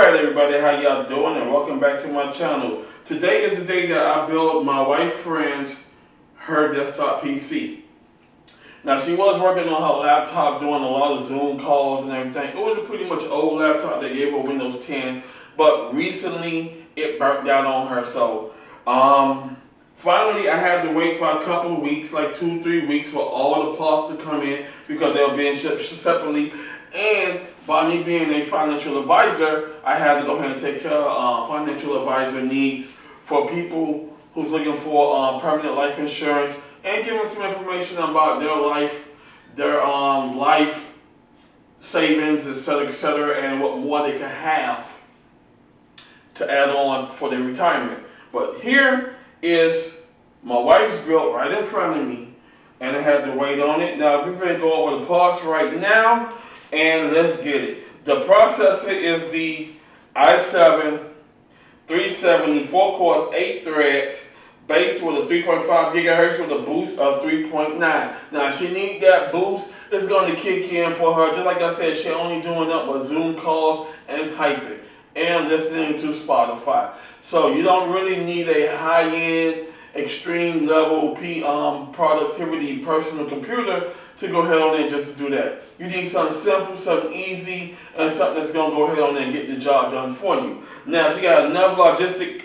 Alright everybody, how y'all doing, and welcome back to my channel. Today is the day that I built my wife friend's her desktop PC. Now she was working on her laptop doing a lot of Zoom calls and everything. It was a pretty much old laptop. They gave her Windows 10, but recently it burnt out on her. So finally I had to wait for a couple of weeks, like 2-3 weeks, for all the parts to come in because they were being shipped separately. And by me being a financial advisor, I had to go ahead and take care of financial advisor needs for people who's looking for permanent life insurance and give them some information about their life savings, etc., and what more they can have to add on for their retirement. But here is my wife's built right in front of me, and I had to wait on it. Now we're going to go over the parts right now. And let's get it. The processor is the i7 370 4 cores, 8 threads, based with a 3.5 gigahertz with a boost of 3.9. Now she needs that boost. It's going to kick in for her. Just like I said, she only doing that with Zoom calls and typing and listening to Spotify. So you don't really need a high-end, extreme level productivity personal computer to go ahead on and just to do that. You need something simple, something easy, and something that's going to go ahead on and get the job done for you. Now she got enough logistics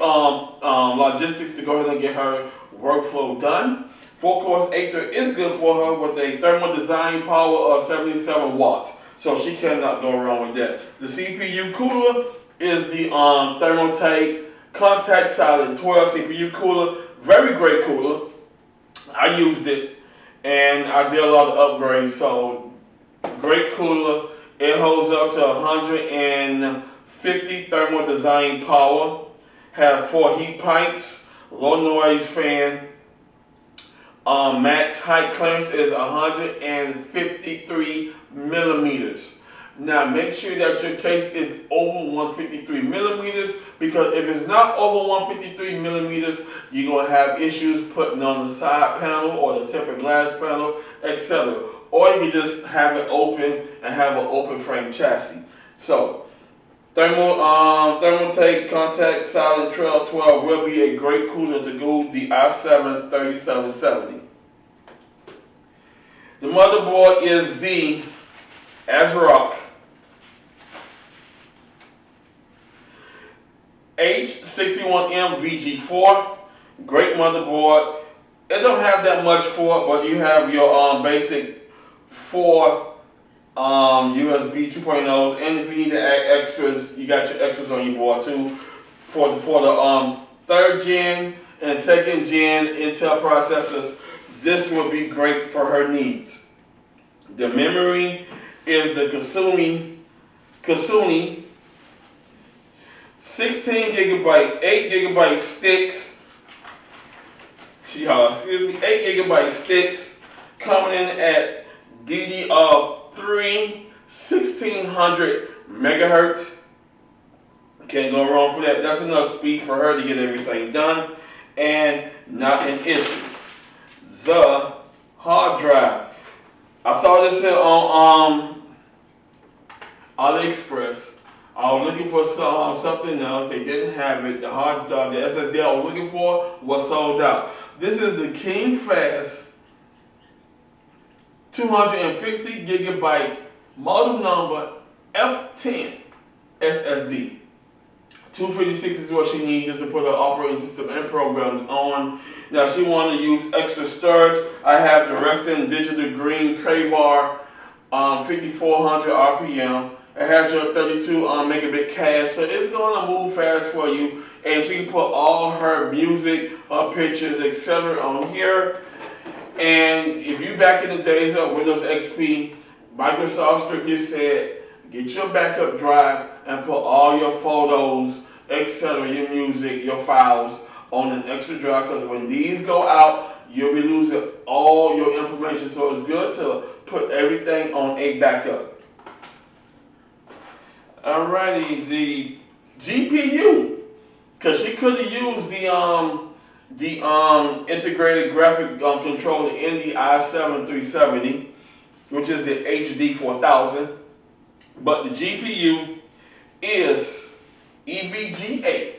to go ahead and get her workflow done. 4 cores, 8 threads is good for her with a thermal design power of 77 watts. So she cannot go wrong with that. The CPU cooler is the Thermaltake Contact Silent 12 CPU cooler. Very great cooler. I used it and I did a lot of upgrades. So great cooler. It holds up to 150 thermal design power. Has 4 heat pipes, low noise fan. Max height clearance is 153 millimeters. Now make sure that your case is over 153 millimeters, because if it's not over 153 millimeters, you're going to have issues putting on the side panel or the tempered glass panel, etc. Or you can just have it open and have an open frame chassis. So Thermaltake Contact Silent 12 will be a great cooler to go the i7 3770. The motherboard is the ASRock H61M VG4. Great motherboard. It don't have that much for it, but you have your basic 4 USB 2.0, and if you need to add extras, you got your extras on your board too. For the 3rd gen and 2nd gen Intel processors, this will be great for her needs. The memory is the Kasumi 16 gigabyte, 8 gigabyte sticks. 8 gigabyte sticks coming in at DDR3 1600 megahertz. Can't go wrong for that. That's enough speed for her to get everything done and not an issue. The hard drive. I saw this here on AliExpress. I was looking for something else. They didn't have it. The hard drive, the SSD I was looking for was sold out. This is the King Fast 250 gigabyte model number F10 SSD. 256 is what she needs just to put her operating system and programs on. Now she wanted to use extra storage. I have the resting digital green K-bar 5400 RPM. It has your 32 megabit cache, so it's going to move fast for you. And she can put all her music, her pictures, etc. on here. And if you back in the days of Windows XP, Microsoft strictly said, get your backup drive and put all your photos, etc., your music, your files on an extra drive, because when these go out, you'll be losing all your information. So it's good to put everything on a backup. Alrighty, the GPU, because she could have used the integrated graphic controller in the i7 370, which is the HD 4000, but the GPU is EVGA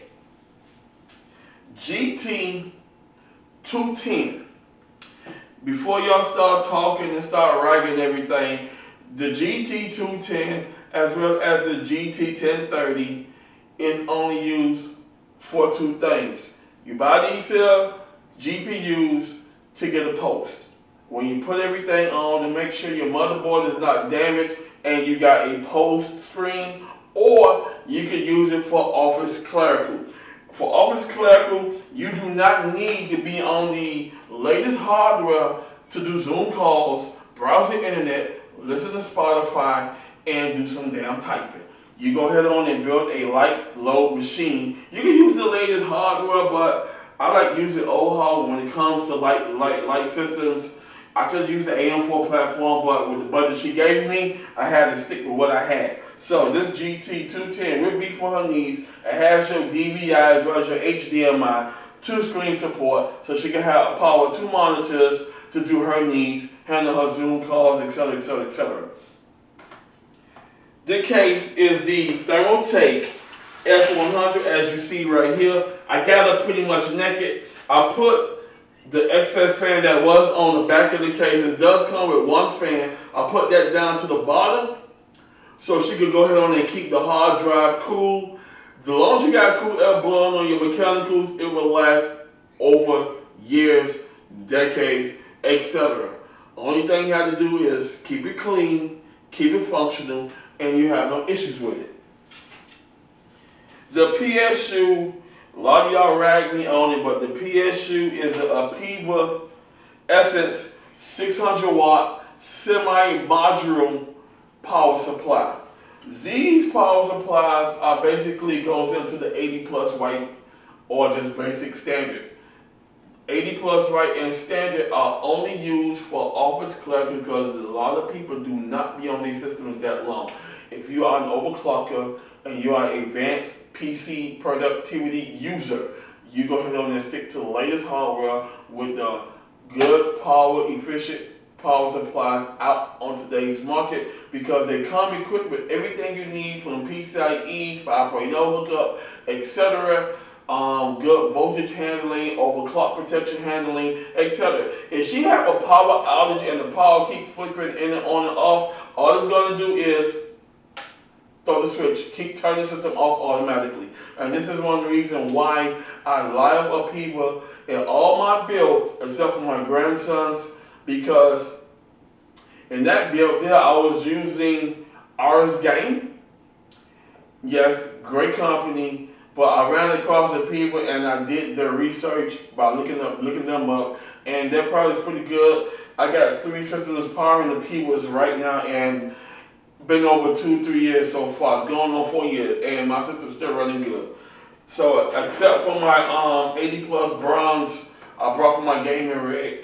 GT210. Before y'all start talking and start writing everything, the GT210 as well as the GT1030 is only used for two things. You buy these GPUs to get a post. When you put everything on, to make sure your motherboard is not damaged and you got a post screen, or you can use it for office clerical. For office clerical, you do not need to be on the latest hardware to do Zoom calls, browse the internet, listen to Spotify, and do some damn typing. You go ahead on and build a light load machine. You can use the latest hardware, but I like using old hardware when it comes to light systems. I could use the AM4 platform, but with the budget she gave me, I had to stick with what I had. So this GT210 would be for her needs. It has your DVI as well as your HDMI, 2-screen support, so she can have power 2 monitors to do her needs, handle her Zoom calls, etc., etc., etc. The case is the Thermaltake S100, as you see right here. I got her pretty much naked. I put the excess fan that was on the back of the case. It does come with one fan. I put that down to the bottom so she could go ahead on and keep the hard drive cool. The longer you got cool air blowing on your mechanicals, it will last over years, decades, etc. Only thing you have to do is keep it clean, keep it functional, and you have no issues with it. The PSU, a lot of y'all rag me on it, but the PSU is a Piva Essence 600 watt semi-modular power supply. These power supplies are basically goes into the 80 plus white or just basic standard. 80 plus white and standard are only used for office clerical because a lot of people do not be on these systems that long. If you are an overclocker and you are an advanced PC productivity user, you go ahead on and stick to the latest hardware with the good power efficient power supplies out on today's market, because they come equipped with everything you need from PCIe 5.0 hookup, etc. Good voltage handling, overclock protection handling, etc. If she have a power outage and the power keep flickering in and on and off, all it's going to do is throw the switch, keep turning the system off automatically. And this is one of the reasons why I live up people in all my builds except for my grandsons, because in that build there I was using Ars Game. Yes, great company, but I ran across the people and I did their research by looking them up, and their product is pretty good. I got 3 systems powering the P-Woods right now, and been over 2-3 years so far. It's going on 4 years, and my system's still running good. So except for my 80 plus bronze I brought from my gaming rig,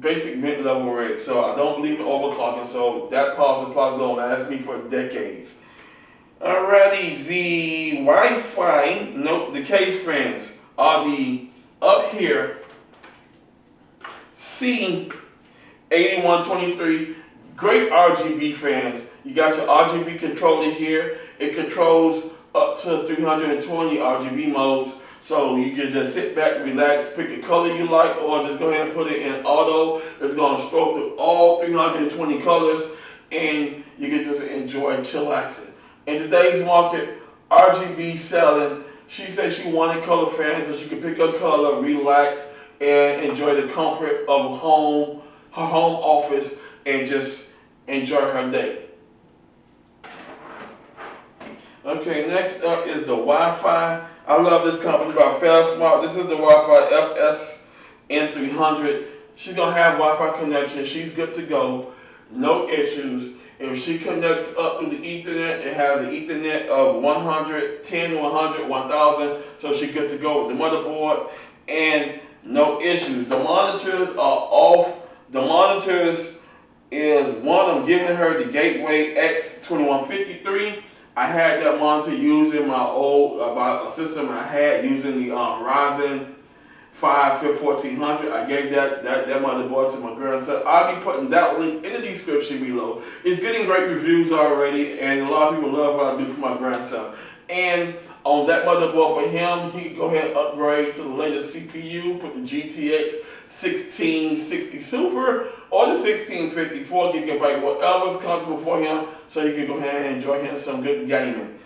basic mid-level rig. So I don't believe in overclocking, so that power supply is going to last me for decades. Alrighty, the Wi-Fi, nope, the case fans are the up here C8123, great RGB fans. You got your RGB controller here. It controls up to 320 RGB modes. So you can just sit back, relax, pick a color you like, or just go ahead and put it in auto. It's going to stroke through all 320 colors, and you can just enjoy chillaxing. In today's market, RGB selling, she said she wanted color fans so she could pick a color, relax, and enjoy the comfort of home, her home office, and just enjoy her day. Okay, next up is the Wi-Fi. I love this company by FairSmart. This is the Wi-Fi FSN300. She's going to have Wi-Fi connection. She's good to go. No issues. If she connects up through the Ethernet, it has an Ethernet of 100, 10, 100, 1000. So she's good to go with the motherboard. And no issues. The monitors are off. The monitors is one, I'm giving her the Gateway X2153. I had that monitor using my old system I had using the Ryzen 5 1400. I gave that motherboard to my grandson. I'll be putting that link in the description below. It's getting great reviews already, and a lot of people love what I do for my grandson. And on that motherboard for him, he can go ahead and upgrade to the latest CPU, put the GTX 1660 Super or the 1650, 4GB, whatever's comfortable for him, so he can go ahead and enjoy him some good gaming.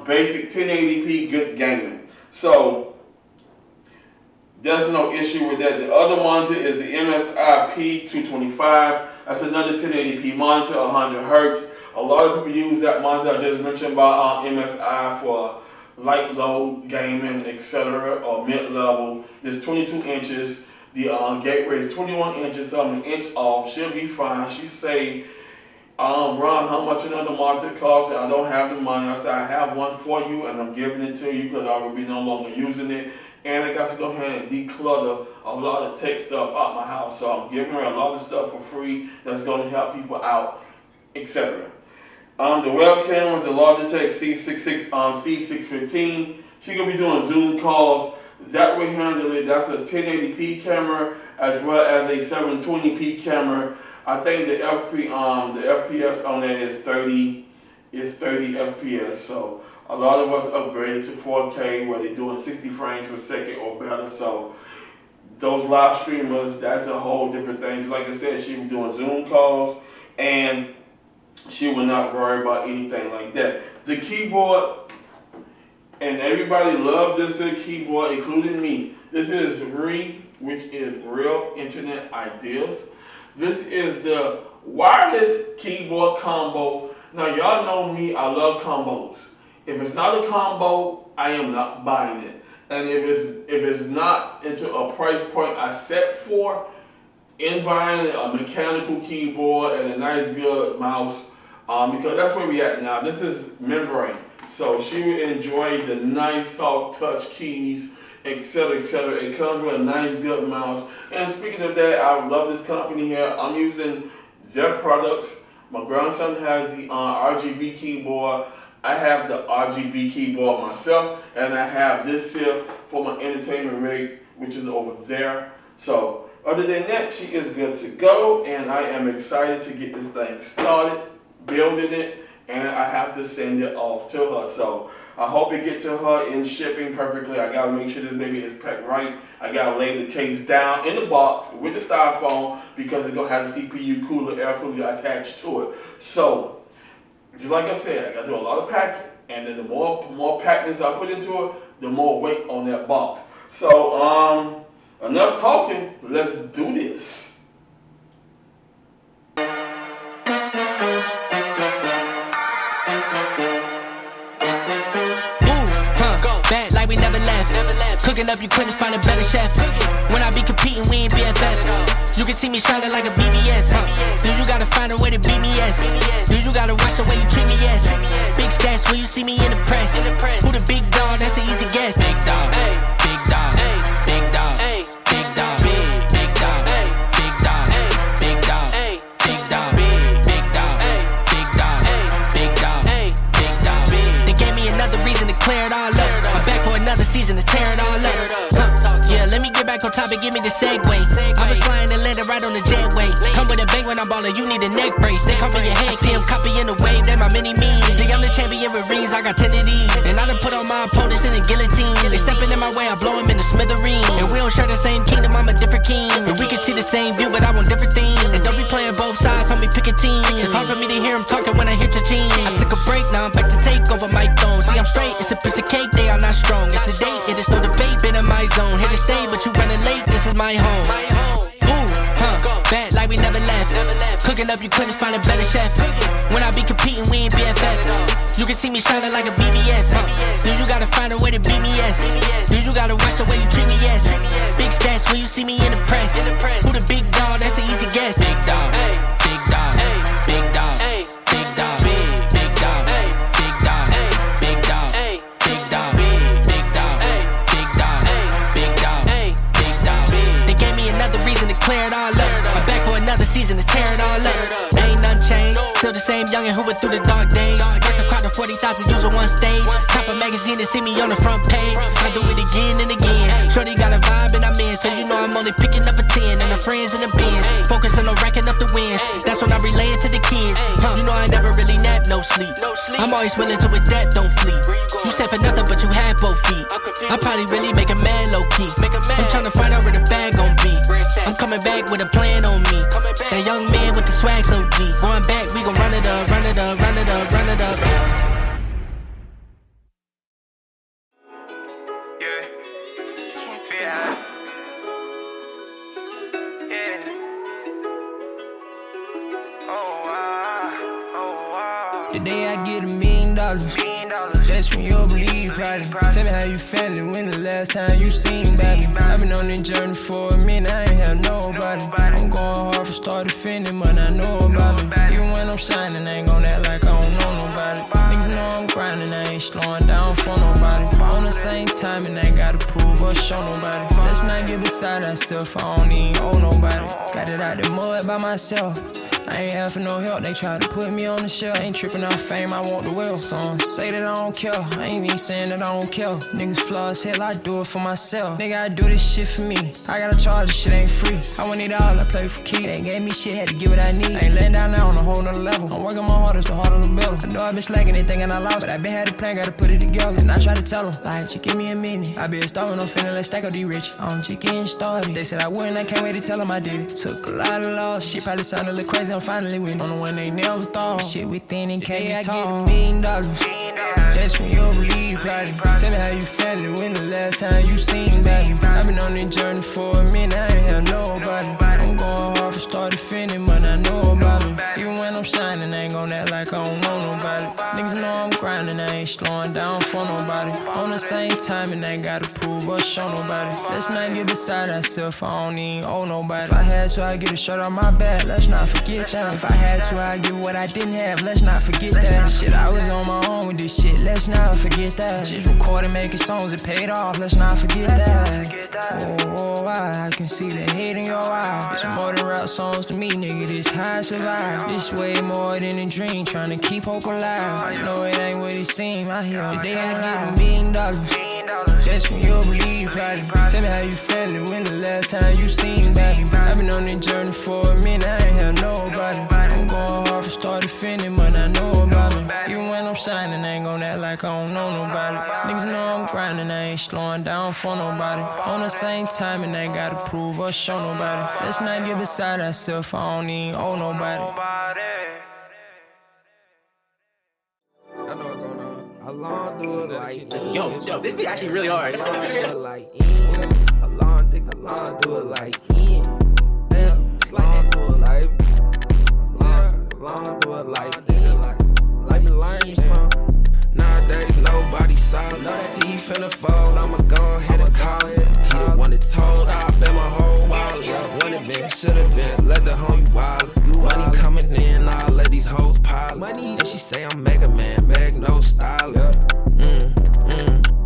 Basic 1080p good gaming. So there's no issue with that. The other monitor is the MSI P225. That's another 1080p monitor, 100 Hertz. A lot of people use that monitor I just mentioned about MSI for light load gaming, etc., or mid-level. It's 22 inches. The gateway is 21 inches, so I'm an inch off. She'll be fine. She say, Ron, how much another monitor costs? I don't have the money. I said, I have one for you, and I'm giving it to you because I will be no longer using it. And I got to go ahead and declutter a lot of tech stuff out my house. So I'm giving her a lot of stuff for free that's going to help people out, etc. The webcam was the Logitech C615. She's going to be doing Zoom calls. That will handle it. That's a 1080p camera as well as a 720p camera. I think the FPS on that is 30 FPS. So a lot of us upgraded to 4K where they're doing 60 frames per second or better. So those live streamers, that's a whole different thing. Like I said, she was doing Zoom calls and she will not worry about anything like that. The keyboard, and everybody loved this keyboard, including me. This is RE, which is Real Internet Ideas. This is the wireless keyboard combo. Now y'all know me, I love combos. If it's not a combo, I am not buying it. And if it's not into a price point I set for, in buying a mechanical keyboard and a nice good mouse, because that's where we at now. This is membrane. So she would enjoy the nice soft touch keys, etc., etc. It comes with a nice good mouse. And speaking of that, I love this company here. I'm using their products. My grandson has the RGB keyboard. I have the RGB keyboard myself, and I have this here for my entertainment rig, which is over there. So other than that, she is good to go, and I am excited to get this thing started, building it, and I have to send it off to her. So I hope it gets to her in shipping perfectly. I gotta make sure this baby is packed right. I gotta lay the case down in the box with the styrofoam because it's gonna have the CPU cooler, air cooler attached to it. So just like I said, I gotta do a lot of packing, and then the more packings I put into it, the more weight on that box. So enough talking, let's do this. Bad like we never left. Cooking up, you couldn't find a better chef. When I be competing, we ain't BFFs. You can see me shining like a BBS. Do you gotta find a way to beat me? Yes. Do you gotta watch the way you treat me? Yes. Big stats when you see me in the press. Who the big dog? That's an easy guess. Big dog. Big dog. Big dog. Big dog. Big dog. Big dog. Big dog. Big dog. Big dog. Big dog. Big dog. Big dog. They gave me another reason to clear it all up. I'm back for another season to tear it all up. Yeah, let me get back on topic, give me the segue. I was flying and landed right on the jetway. Come with a bang when I'm ballin', you need a neck brace. They call me your head, see him copying the wave, they my mini memes. See, I'm the champion with rings, I got 10 of these. And I done put all my opponents in a guillotine. They stepping in my way, I blow them in the smithereen. And we don't share the same kingdom, I'm a different king. And we can see the same view, but I want different things. And don't be playing both sides, homie, pick a team. It's hard for me to hear him talking when I hit your team. I took a break, now I'm back to take over my throne. See, I'm straight, it's a piece of cake, they are not strong. And today, it is no debate, been in my zone. Here to stay, but you running late, this is my home. Bad like we never left. Cooking up, you couldn't find a better chef. When I be competing, we ain't BFFs. You can see me shining like a BBS. Do you gotta find a way to beat me? Yes. Do you gotta watch the way you treat me? Yes. Big stats when you see me in the press. Who the big dog? That's an easy guess. Big dog. Big dog. Big dog. Big dog. Big dog. Big dog. Big dog. Big dog. Big dog. Big dog. Big dog. Big dog. They gave me another reason to clear it all up. I'm back for another another season to tear it all up. Ain't nothing changed, still the same youngin' who went through the dark days. Like a crowd of 40,000 dudes on one stage. Top a magazine and see me on the front page. I do it again and again. Shorty got a vibe and I'm in, so you know I'm only picking up a 10. And the friends in the bins, focusing on racking up the wins. That's when I relay it to the kids. You know I never really nap, no sleep. I'm always willing to adapt, don't flee. You said for nothing, but you had both feet. I probably really make a man low key. I'm trying to find out where the bag gon' be. I'm coming back with a plan on me. That young man with the swag so G. Going back, we gon' run it up, run it up, run it up, run it up. The day I get $1 million, that's when you'll believe, probably. Tell me how you feeling, when the last time you seen baby. I've been on this journey for a minute, I ain't have nobody. I'm going hard for start to finish, but I know about me. Even when I'm shining, I ain't gon' act like I don't know nobody. Niggas know I'm grinding, I ain't slowing down for nobody. On the same time, and I ain't gotta prove or show nobody. Let's not get beside ourselves, I don't even owe nobody. Got it out the mud by myself. I ain't have for no help, they try to put me on the shelf. Ain't tripping off fame, I want the wealth. Some say that I don't care, I ain't even saying that I don't care. Niggas flaws, hell, I do it for myself. Nigga, I do this shit for me. I gotta charge, this shit ain't free. I want it all, I play for keys. They gave me shit, had to get what I need. I ain't laying down now on a whole nother level. I'm working my hardest, the harder the better. I know I been slacking, they thinking I lost, but I been had a plan, gotta put it together. And I try to tell them, like, just give me a minute. I been starving, I'm feeling like stack up these rich. I'm just getting started. They said I wouldn't, I can't wait to tell them I did it. Took a lot of loss, shit probably sounded a little crazy, I'm finally winning. On the one they never thought. Shit within and can't get tall. I get $1 million, that's when you'll believe, probably. Tell me how you feeling, when the last time you seen baby. I've been on this journey for a minute, I ain't have nobody. I'm going hard for start to finish, but I know about me. Even when I'm shining, I ain't gon' act like I don't know nobody. Niggas know I'm grinding, I ain't slowing down for nobody. On the same time, and I ain't gotta prove or show nobody. Let's not get beside ourselves, I don't even owe nobody. If I had to, I'd get a shirt on my back, let's not forget that. If I had to, I'd give what I didn't have, let's not forget that. Shit, I was on my own with this shit, let's not forget that. Just recording, making songs, it paid off, let's not forget that. Oh, I can see the hate in your eyes. It's more than rap songs to me, nigga, this how I survive. This way more than a dream, trying to keep hope alive. I know it ain't what it seems, I hear the day I get $1 million, that's when you'll believe, probably. Tell me how you feeling, when the last time you seen baby. I've been on this journey for a minute, I ain't have nobody. I'm going hard for start to finish, but I know about me. Even when I'm shining, I ain't gon' act like I don't know nobody. Niggas know I'm grinding, I ain't slowing down for nobody. On the same time, and I ain't gotta prove or show nobody. Let's not get beside ourselves, I don't even owe nobody. I know what's going on. How long do it like? Yo, this beat actually really hard. How long do it like? How long do it like? Damn, it's like do it like. How long do it like? Like you learn something. Nowadays nobody solid. He finna fold, I'ma go ahead and call it. He the one that told, I bet my whole wallet. When it been, should've been, let the homie wallet. Money coming in, I'll let these hoes pile it. And she say I'm Mega Man, Meg no style.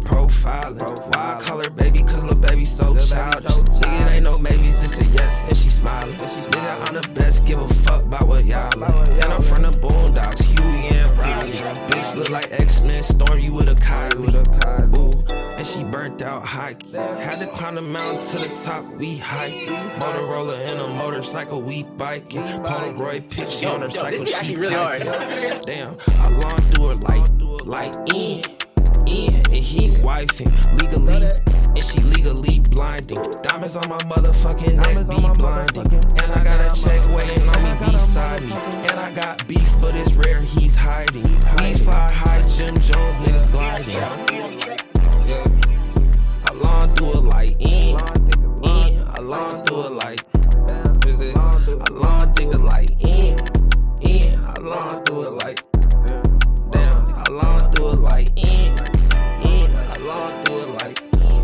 Profiling. Why I call her baby, cause lil' baby so childish. Nigga, it ain't no maybes, it's a yes, and she smiling. Nigga, I'm the best, give a fuck about what y'all like. And I'm from the Boondocks, Huey and Riley. Bitch look like X-Men, storm you with a Kylie. Ooh, and she burnt out hiking. Had to climb the mountain to the top, we hiking. Motorola in a motorcycle, we biking. Polaroid picture on her cycle, she really hard. Damn, how long do it like in, and he wifing legally, and she legally blinding. Diamonds on my motherfucking neck be blinding, and I got a check waiting on me beside me, and I got beef, but it's rare he's hiding. We fly high, Jim Jones, nigga gliding. Yeah, how long do it like in, how long do it like? Is it how long do it like in, how long do it like? Damn, how long do it like in? How long do it like?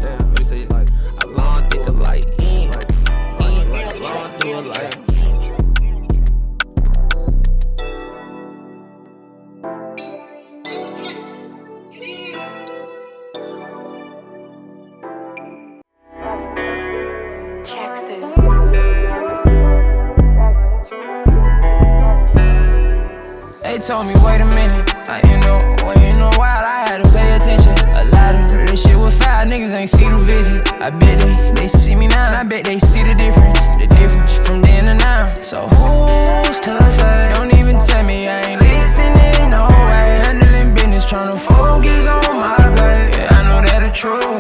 Damn, let me say it like. How long do it like? How long do it like? told me, wait a minute. You know why I had to pay attention. A lot of this shit with 5 niggas ain't see the vision. I bet they see me now, and I bet they see the difference. The difference from then to now. So who's to say? Don't even tell me I ain't listening, no way. Handling business, tryna focus on my pay. Yeah, I know that the truth.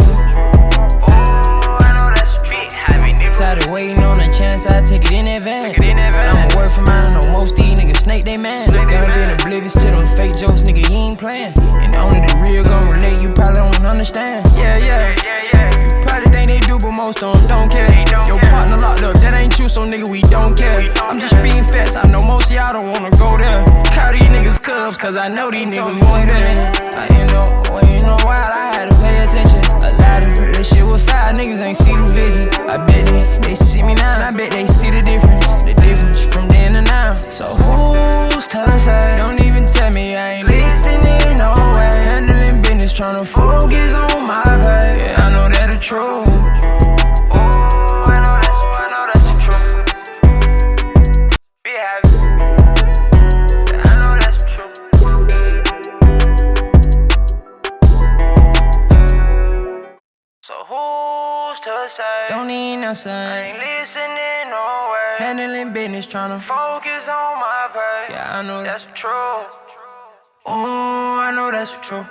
Tired of waiting on a chance, I take it in advance. But I'ma work for mine, I know most these niggas snake they man. Done been oblivious to them fake jokes, nigga, you ain't playing. And only the real gon' relate, you probably don't understand. Yeah. You probably think they do, but most of them don't care. Your partner locked up, that ain't true, so nigga, we don't care. I'm just being fast, I know most of y'all don't wanna go there. Call these niggas cubs, cause I know these niggas won't there. You know why I had to pay attention. A lot of this shit with 5 niggas ain't see the vision. I bet they see me now, and I bet they see the difference. The difference from then to now. So who's to say? Don't even tell me I ain't listening, no way. Handling business, tryna focus on my pay. Yeah, I know that the truth. I know that's the truth. Be happy. Yeah, I know that's the truth. So who's to say? Don't need no sign. I ain't listening, no way. Handling business, tryna focus on my pay. Yeah, I know that's the truth. I know that's the truth.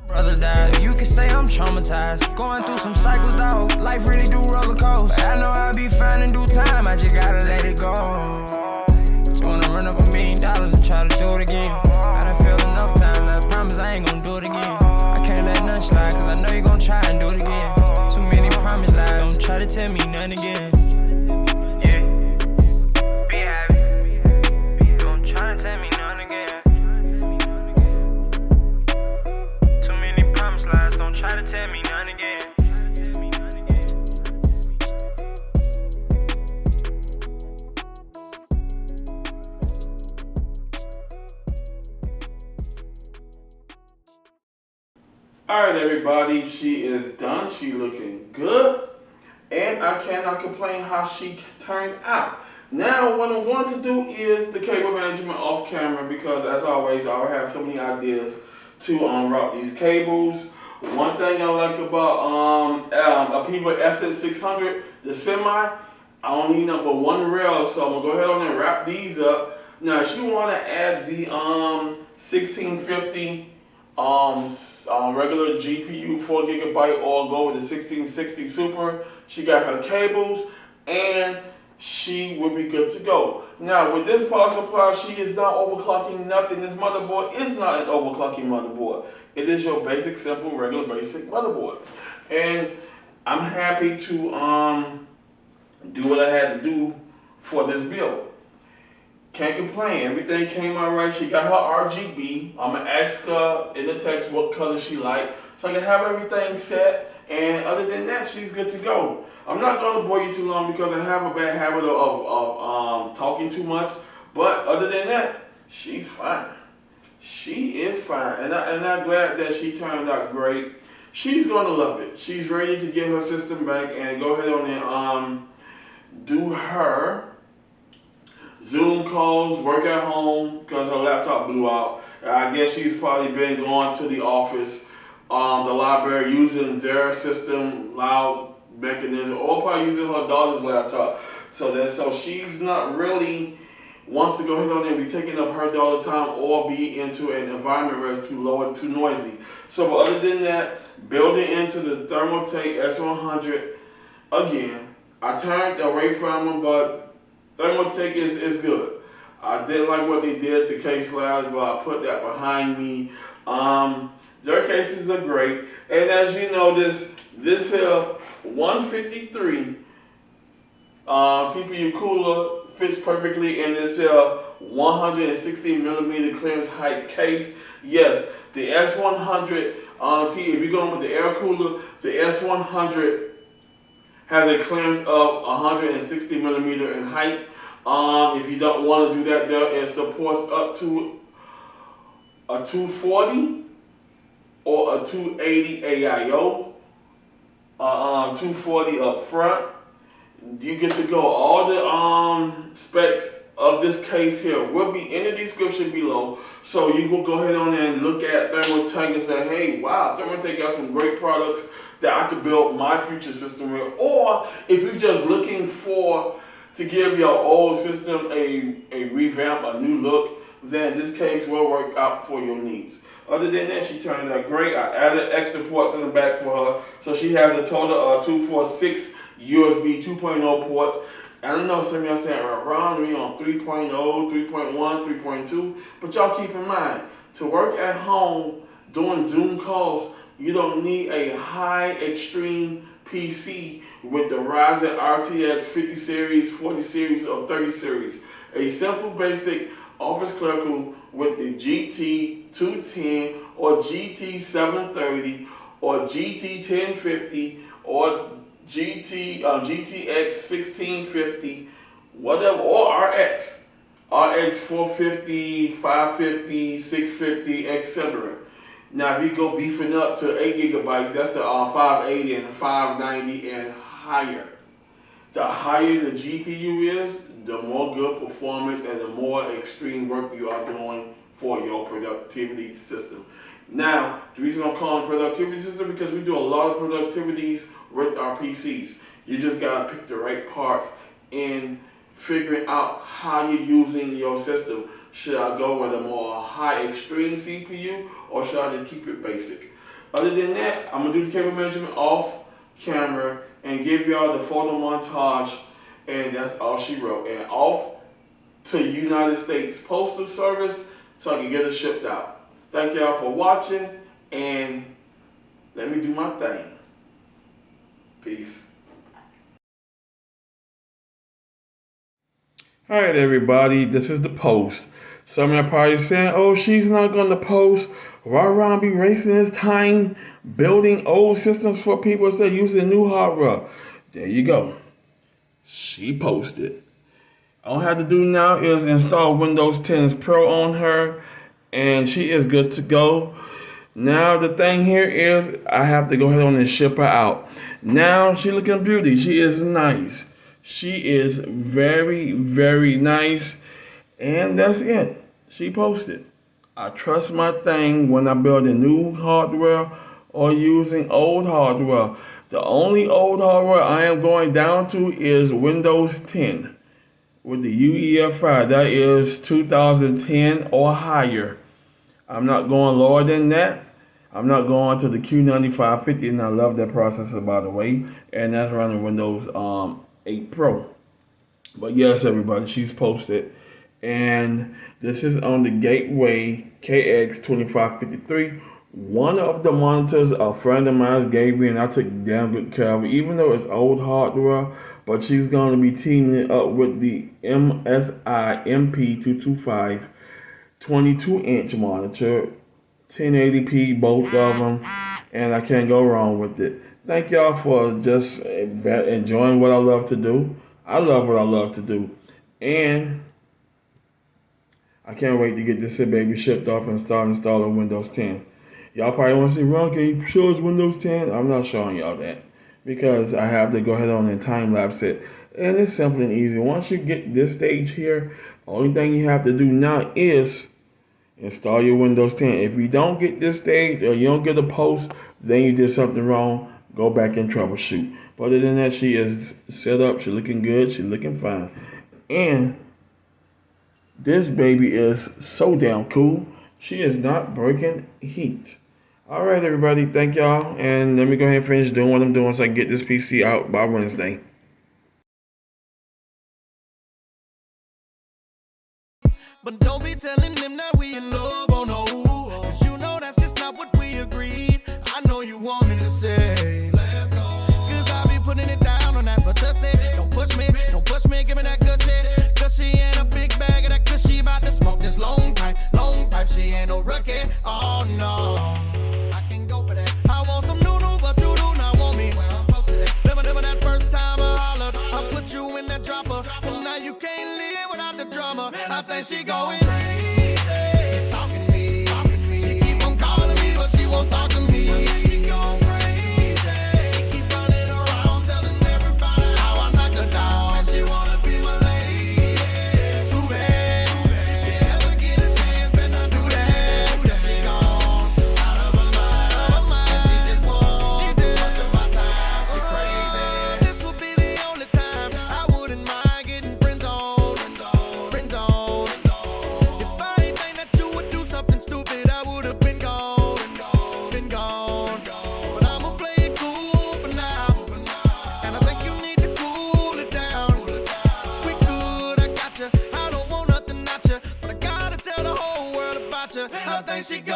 Brother died, you can say I'm traumatized. Going through some cycles, dog. Life really do roller coaster. But I know I'll be fine in due time. I just gotta let it go. Just wanna run up $1 million and try to do it again. I done failed enough times. I promise I ain't gonna do it again. Can't let none slide, cause I know you gon' try and do it again. Too many promise lies, don't try to tell me none again. Yeah, be happy. Don't try to tell me none again. Too many promise lies, don't try to tell me none again. Alright everybody, she is done, she looking good, and I cannot complain how she turned out. Now what I'm going to do is the cable management off camera, because as always I will have so many ideas to route these cables. One thing I like about a People SS600, the semi, I only need number 1 rail, so I'm going to go ahead on and wrap these up. Now if you want to add the 1650 regular GPU 4GB or go with the 1660 Super, she got her cables and she will be good to go. Now with this power supply, she is not overclocking nothing. This motherboard is not an overclocking motherboard. It is your basic, simple, regular, basic motherboard. And I'm happy to do what I had to do for this build. Can't complain, everything came out right. She got her RGB. I'm gonna ask her in the text what color she like, so I can have everything set. And other than that, she's good to go. I'm not gonna bore you too long because I have a bad habit of talking too much. But other than that, she's fine. She is fine, and I'm glad that she turned out great. She's gonna love it. She's ready to get her system back and go ahead on and do her Zoom calls, work at home, because her laptop blew out. I guess she's probably been going to the office, the library, using their system, loud mechanism, or probably using her daughter's laptop. So she's not really wants to go ahead on and be taking up her daughter time or be into an environment where it's too low and too noisy. So but other than that, building into the Thermaltake S100, again, I turned away from them, but Thermaltake is good. I didn't like what they did to case labs, but I put that behind me. Their cases are great, and as you know, this here 153 CPU cooler fits perfectly in this 160 millimeter clearance height case. Yes, the S100. See, if you're going with the air cooler, the S100 has a clearance of 160 millimeter in height. If you don't want to do that, it supports up to a 240 or a 280 AIO. 240 up front. You get to go. All the specs of this case here will be in the description below. So you will go ahead on and look at Thermaltake and say, hey, wow, Thermaltake got some great products that I could build my future system with. Or if you're just looking to give your old system a revamp, a new look, then this case will work out for your needs. Other than that, she turned out great. I added extra ports in the back for her. So she has a total of 2, 4, 6 USB 2.0 ports. I don't know, some of y'all saying, Ron, we on 3.0, 3.1, 3.2. But y'all keep in mind, to work at home doing Zoom calls, you don't need a high extreme PC with the Ryzen RTX 50 series, 40 series, or 30 series. A simple basic Office Clerical with the GT 210 or GT 730 or GT 1050 or GTX 1650, whatever, or RX 450, 550, 650, etc. Now, if you go beefing up to 8 gigabytes, that's the 580 and 590 and higher. The higher the GPU is, the more good performance and the more extreme work you are doing for your productivity system. Now, the reason I'm calling productivity system because we do a lot of productivities with our PCs. You just gotta pick the right parts in figuring out how you're using your system. Should I go with a more high extreme CPU or should I just keep it basic? Other than that, I'm gonna do the cable management off camera and give y'all the photo montage, and that's all she wrote. And off to United States Postal Service so I can get it shipped out. Thank y'all for watching, and let me do my thing. Peace. Alright everybody, this is the post. Some of you are probably saying, oh, she's not going to post. Why Ron be wasting his time building old systems for people instead of using new hardware? There you go. She posted. All I have to do now is install Windows 10 Pro on her, and she is good to go. Now the thing here is I have to go ahead on and ship her out. Now she looking beauty. She is nice. She is very, very nice. And that's it. She posted. I trust my thing when I'm building new hardware or using old hardware. The only old hardware I am going down to is Windows 10 with the UEFI. That is 2010 or higher. I'm not going lower than that. I'm not going to the Q9550, and I love that processor, by the way. And that's running Windows 8 Pro. But yes, everybody, she's posted. And this is on the Gateway KX2553. One of the monitors a friend of mine gave me, and I took damn good care of it, even though it's old hardware. But she's going to be teaming up with the MSI MP225 22-inch monitor, 1080p, both of them, and I can't go wrong with it. Thank y'all for just enjoying what I love to do. I love what I love to do, and I can't wait to get this baby shipped off and start installing Windows 10. Y'all probably want to say, Ron, can you show us Windows 10? I'm not showing y'all that because I have to go ahead on and time lapse it. And it's simple and easy. Once you get this stage here, only thing you have to do now is install your Windows 10. If you don't get this stage or you don't get a post, then you did something wrong. Go back and troubleshoot. But other than that, she is set up. She's looking good. She's looking fine. And this baby is so damn cool. She is not breaking heat. Alright, everybody. Thank y'all. And let me go ahead and finish doing what I'm doing so I can get this PC out by Wednesday. But don't be telling them that we in love, oh no. Cause you know that's just not what we agreed. I know you want me to say, let's go. Cause I be putting it down on that, but don't push me, give me that good shit. Cause she ain't a big bag of that, cause she about to smoke this long pipe, she ain't no rookie, oh no. I can go for that. I want some new, but you do not want me. Well, I'm close to that. Remember that first time I hollered, I put you in that dropper. Well, now you can't live without the drama. I think she going crazy. She's stalking me. She keep on calling me, but she won't talk to me. She going crazy. She keep running around, telling everybody how I knocked her down. And she wanna be my lady. Too think she gon'